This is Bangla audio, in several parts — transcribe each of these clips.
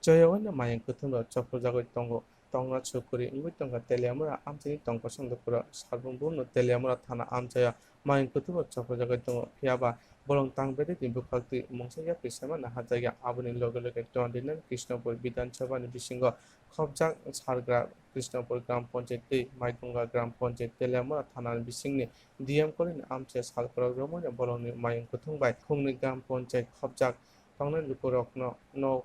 Joyawanya Mayung Kwthwng Swbaijakkha Tongo Tonga Chukuri Ngui Tonga Teliamura Amchaio Tongo Sangdapura Swbaijakkha Teliamura Thana Amchaio Mayung Kwthwng Swbaijakkha Tongo Phiaba Bolong Tangbedi Timbu Khakti Amchaio Samana Hajaya Abuni Loge Loge Tondinan Krishnapur Bidhan Sabha ni Bisingo Khobjak Sargra Krishnapur Gram Panchayat Maigunga Gram Panchayat Teliamura Thana Bisingni DM Korin Amchaio Salpura Ramona Bolong Mayung Kwthwng Bai Khungni Gram Panchayat Khobjak Tongna Lukurok no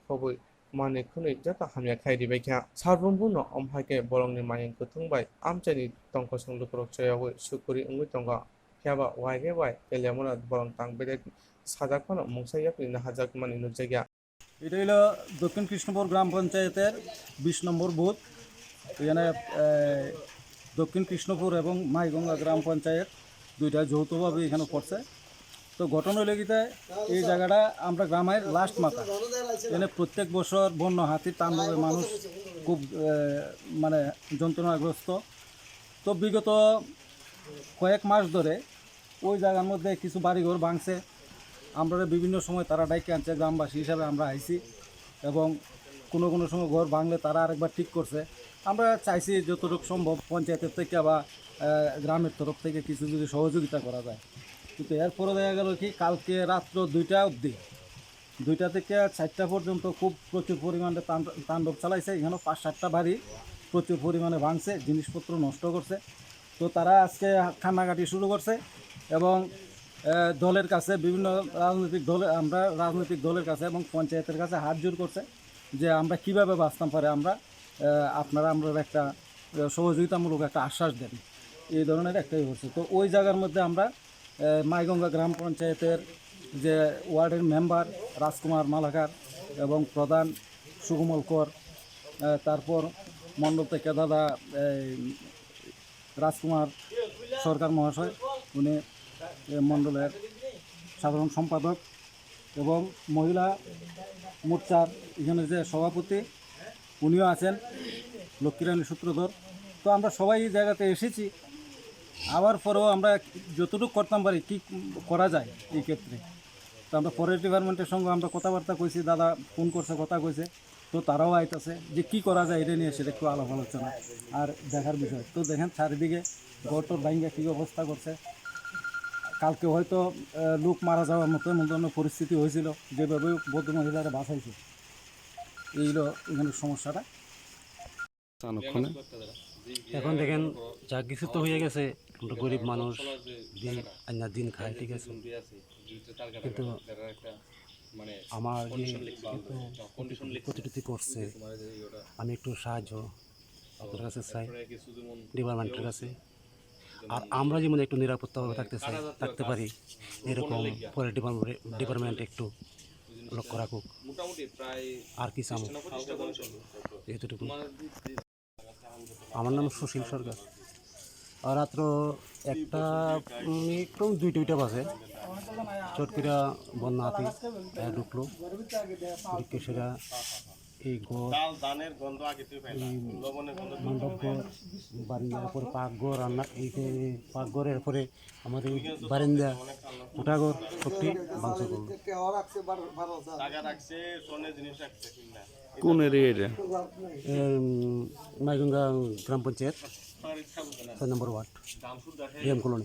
Khobui Mane Kuni Jata Hamya Khairi Baikha Sarbumbuno Amhaike Bolongni Mayung Kwthwng Bai Amchaini Tongko Song Lukurok Chayawi Sukuri Ngui Tonga Phiaba Waige Bai Teliamura Bolong Tangbedi Swbaijakkha Amchaio Nahajak Mani Nujagya এটা হলো দক্ষিণ কৃষ্ণপুর গ্রাম পঞ্চায়েতের 20 নম্বর বুথ। এখানে দক্ষিণ কৃষ্ণপুর এবং মাইগঙ্গা গ্রাম পঞ্চায়েত দুইটা যৌথভাবে এখানে পড়ছে। তো ঘটনা হলে গিয়ে এই জায়গাটা আমরা গ্রামের লাস্ট মাথা। এখানে প্রত্যেক বছর বন্য হাতির তাণ্ডবে মানুষ খুব মানে যন্ত্রণাগ্রস্ত। তো বিগত কয়েক মাস ধরে ওই জায়গার মধ্যে কিছু বাড়িঘর ভাঙছে। আমরা বিভিন্ন সময় তারা ডাইকে আনছে, গ্রামবাসী হিসাবে আমরা আইছি এবং কোনো সময় ঘর ভাঙলে তারা আরেকবার ঠিক করছে। আমরা চাইছি যতটুকু সম্ভব পঞ্চায়েতের থেকে বা গ্রামের তরফ থেকে কিছু যদি সহযোগিতা করা যায়। কিন্তু এরপরে দেখা গেল কি কালকে রাত্র 2টা অবধি 2টা থেকে 4টা পর্যন্ত খুব প্রচুর পরিমাণে তাণ্ডব চালাইছে। এখানে 5-7টা বাড়ি প্রচুর পরিমাণে ভাঙছে, জিনিসপত্র নষ্ট করছে। তো তারা আজকে কান্নাকাটি শুরু করছে এবং দলের কাছে বিভিন্ন রাজনৈতিক দলের কাছে এবং পঞ্চায়েতের কাছে হাত জোর করছে যে আমরা কিভাবে বাঁচতাম পারে, আপনারা আমরা একটা সহযোগিতামূলক একটা আশ্বাস দেন, এই ধরনের একটাই হচ্ছে। তো ওই জায়গার মধ্যে আমরা মাইগঙ্গা গ্রাম পঞ্চায়েতের যে ওয়ার্ডের মেম্বার রাজকুমার মালাকার এবং প্রধান সুকমল কর, তারপর মণ্ডল থেকে দাদা রাজকুমার সরকার মহাশয়, উনি মণ্ডলের সাধারণ সম্পাদক এবং মহিলা মোর্চার এখানে যে সভাপতি উনিও আছেন, লক্ষ্মীরানী সূত্রধর। তো আমরা সবাই এই জায়গাতে এসেছি। আবার পরেও আমরা যতটুকু করতাম পারি কী করা যায় এই ক্ষেত্রে। তো আমরা ফরেস্ট ডিপার্টমেন্টের সঙ্গে আমরা কথাবার্তা কইছি, দাদা ফোন করছে, কথা কইছে। তো তারাও আইতেছে যে কী করা যায় এটা নিয়ে সেটা একটু আলাপ আলোচনা আর দেখার বিষয়। তো দেখেন চারিদিকে গড়টর ভাঙ্গা কী অবস্থা করছে। কালকে হয়তো লোক মারা যাওয়ার মতো এমন ধরনের পরিস্থিতি হয়েছিল, যেভাবে বৌদ্ধ মহিলারা বাঁচাইছে। এই হলো এখানে সমস্যাটা। এখন দেখেন যা কিছু তো হয়ে গেছে, আমরা গরিব মানুষ, দিন খাই, ঠিক আছে, কিন্তু আমার ক্ষতি করছে, আমি একটু সাহায্য আপনার কাছে চাই, ডিপার্টমেন্টের কাছে। আর আমরা যেমন একটু নিরাপত্তাভাবে থাকতে পারি, এরকম পরে ডিপার্টমেন্ট একটু লক্ষ্য রাখুক, আর কি চাম এতটুকু। আমার নাম সুশীল সরকার। আর রাত্র 1টা একদম 2টা বাজে চটকিরা বন্যা হাতি ঢুকলো, ঢুকে সেটা এই মণ্ডপ ঘর, বারিন্দার পরে পাকঘর, রান্না, এই পাকঘরের পরে আমাদের বারিন্দা, উঠাঘর সবটি ভাঙচুর করলো। কোন এরিয়া এটা? মাইগঙ্গা গ্রাম পঞ্চায়েত 6 নম্বর ওয়ার্ড, ডিএম কলোনি।